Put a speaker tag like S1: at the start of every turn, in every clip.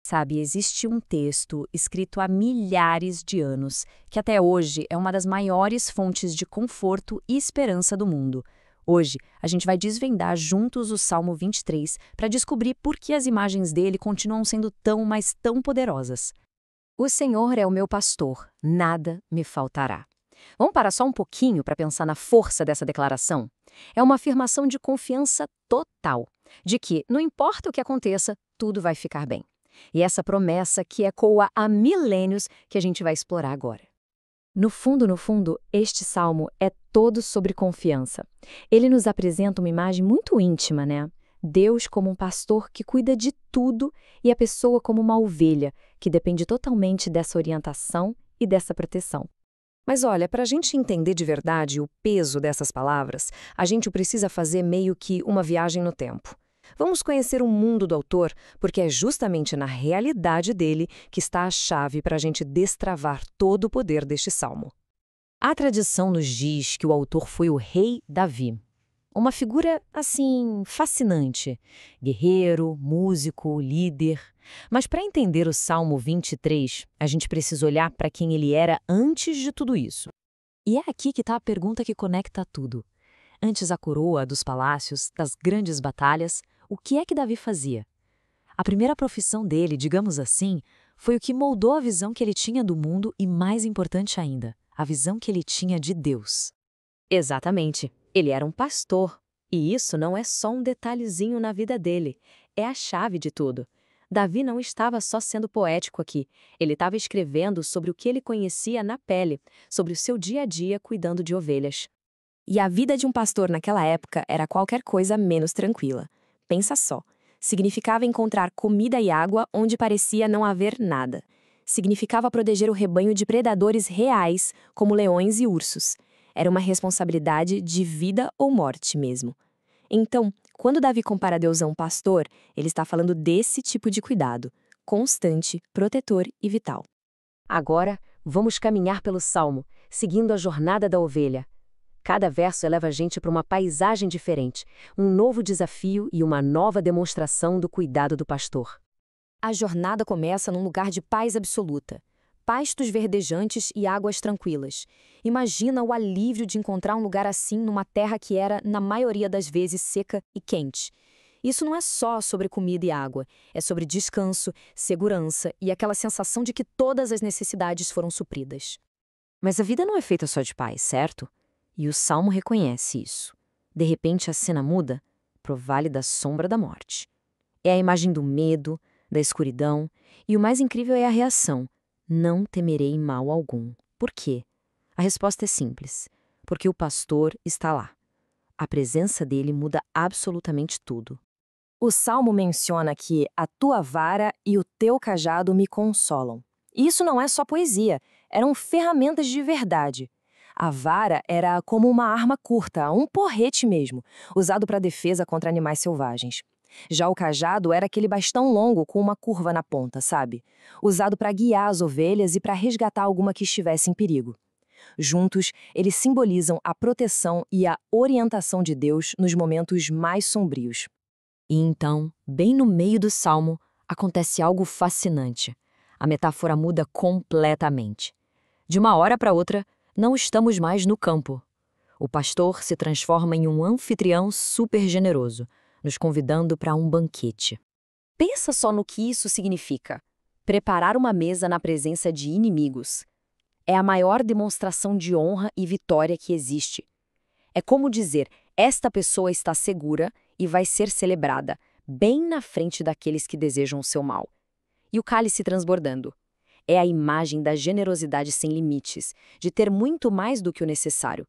S1: Sabe, existe um texto escrito há milhares de anos, que até hoje é uma das maiores fontes de conforto e esperança do mundo. Hoje, a gente vai desvendar juntos o Salmo 23 para descobrir por que as imagens dele continuam sendo tão, mas tão poderosas. O Senhor é o meu pastor, nada me faltará. Vamos parar só um pouquinho para pensar na força dessa declaração? É uma afirmação de confiança total, de que, não importa o que aconteça, tudo vai ficar bem. E essa promessa que ecoa há milênios que a gente vai explorar agora. No fundo, este salmo é todo sobre confiança. Ele nos apresenta uma imagem muito íntima, né? Deus como um pastor que cuida de tudo e a pessoa como uma ovelha, que depende totalmente dessa orientação e dessa proteção. Mas olha, para a gente entender de verdade o peso dessas palavras, a gente precisa fazer meio que uma viagem no tempo. Vamos conhecer o mundo do autor, porque é justamente na realidade dele que está a chave para a gente destravar todo o poder deste salmo. A tradição nos diz que o autor foi o rei Davi. Uma figura, assim, fascinante. Guerreiro, músico, líder. Mas para entender o Salmo 23, a gente precisa olhar para quem ele era antes de tudo isso. E é aqui que está a pergunta que conecta tudo. Antes da coroa, dos palácios, das grandes batalhas, o que é que Davi fazia? A primeira profissão dele, digamos assim, foi o que moldou a visão que ele tinha do mundo e, mais importante ainda, a visão que ele tinha de Deus. Exatamente, ele era um pastor. E isso não é só um detalhezinho na vida dele, é a chave de tudo. Davi não estava só sendo poético aqui, ele estava escrevendo sobre o que ele conhecia na pele, sobre o seu dia a dia cuidando de ovelhas. E a vida de um pastor naquela época era qualquer coisa menos tranquila. Pensa só, significava encontrar comida e água onde parecia não haver nada. Significava proteger o rebanho de predadores reais, como leões e ursos. Era uma responsabilidade de vida ou morte mesmo. Então, quando Davi compara Deus a um pastor, ele está falando desse tipo de cuidado, constante, protetor e vital. Agora, vamos caminhar pelo Salmo, seguindo a jornada da ovelha. Cada verso eleva a gente para uma paisagem diferente, um novo desafio e uma nova demonstração do cuidado do pastor. A jornada começa num lugar de paz absoluta. Pastos verdejantes e águas tranquilas. Imagina o alívio de encontrar um lugar assim numa terra que era, na maioria das vezes, seca e quente. Isso não é só sobre comida e água, é sobre descanso, segurança e aquela sensação de que todas as necessidades foram supridas. Mas a vida não é feita só de paz, certo? E o Salmo reconhece isso. De repente a cena muda pro vale da sombra da morte. É a imagem do medo, da escuridão, e o mais incrível é a reação. Não temerei mal algum. Por quê? A resposta é simples. Porque o pastor está lá. A presença dele muda absolutamente tudo. O Salmo menciona que a tua vara e o teu cajado me consolam. E isso não é só poesia, eram ferramentas de verdade. A vara era como uma arma curta, um porrete mesmo, usado para defesa contra animais selvagens. Já o cajado era aquele bastão longo com uma curva na ponta, sabe? Usado para guiar as ovelhas e para resgatar alguma que estivesse em perigo. Juntos, eles simbolizam a proteção e a orientação de Deus nos momentos mais sombrios. E então, bem no meio do salmo, acontece algo fascinante. A metáfora muda completamente. De uma hora para outra, não estamos mais no campo. O pastor se transforma em um anfitrião super generoso, nos convidando para um banquete. Pensa só no que isso significa. Preparar uma mesa na presença de inimigos. É a maior demonstração de honra e vitória que existe. É como dizer, esta pessoa está segura e vai ser celebrada, bem na frente daqueles que desejam o seu mal. E o cálice transbordando. É a imagem da generosidade sem limites, de ter muito mais do que o necessário.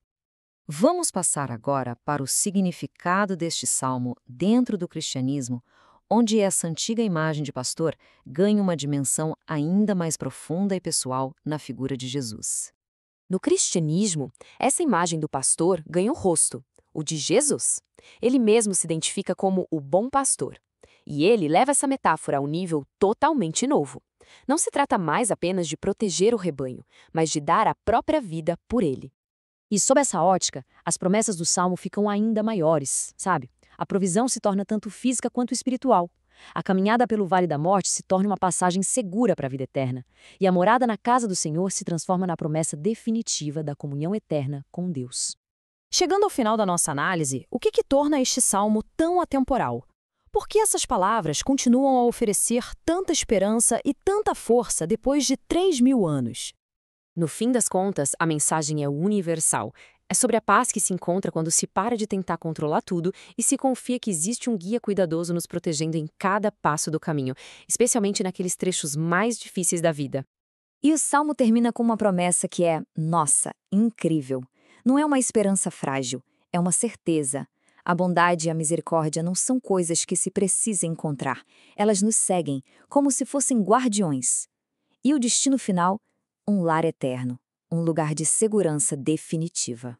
S1: Vamos passar agora para o significado deste salmo dentro do cristianismo, onde essa antiga imagem de pastor ganha uma dimensão ainda mais profunda e pessoal na figura de Jesus. No cristianismo, essa imagem do pastor ganha um rosto, o de Jesus. Ele mesmo se identifica como o bom pastor. E ele leva essa metáfora a um nível totalmente novo. Não se trata mais apenas de proteger o rebanho, mas de dar a própria vida por ele. E sob essa ótica, as promessas do Salmo ficam ainda maiores, sabe? A provisão se torna tanto física quanto espiritual. A caminhada pelo Vale da Morte se torna uma passagem segura para a vida eterna, e a morada na casa do Senhor se transforma na promessa definitiva da comunhão eterna com Deus. Chegando ao final da nossa análise, o que torna este salmo tão atemporal? Por que essas palavras continuam a oferecer tanta esperança e tanta força depois de 3.000 anos? No fim das contas, a mensagem é universal. É sobre a paz que se encontra quando se para de tentar controlar tudo e se confia que existe um guia cuidadoso nos protegendo em cada passo do caminho, especialmente naqueles trechos mais difíceis da vida. E o salmo termina com uma promessa que é, nossa, incrível. Não é uma esperança frágil, é uma certeza. A bondade e a misericórdia não são coisas que se precisa encontrar. Elas nos seguem, como se fossem guardiões. E o destino final? Um lar eterno, um lugar de segurança definitiva.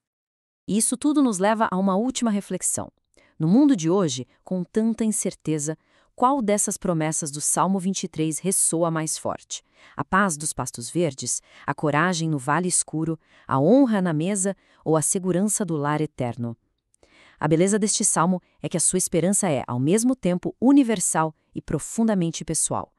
S1: Isso tudo nos leva a uma última reflexão. No mundo de hoje, com tanta incerteza, qual dessas promessas do Salmo 23 ressoa mais forte? A paz dos pastos verdes, a coragem no vale escuro, a honra na mesa ou a segurança do lar eterno? A beleza deste salmo é que a sua esperança é, ao mesmo tempo, universal e profundamente pessoal.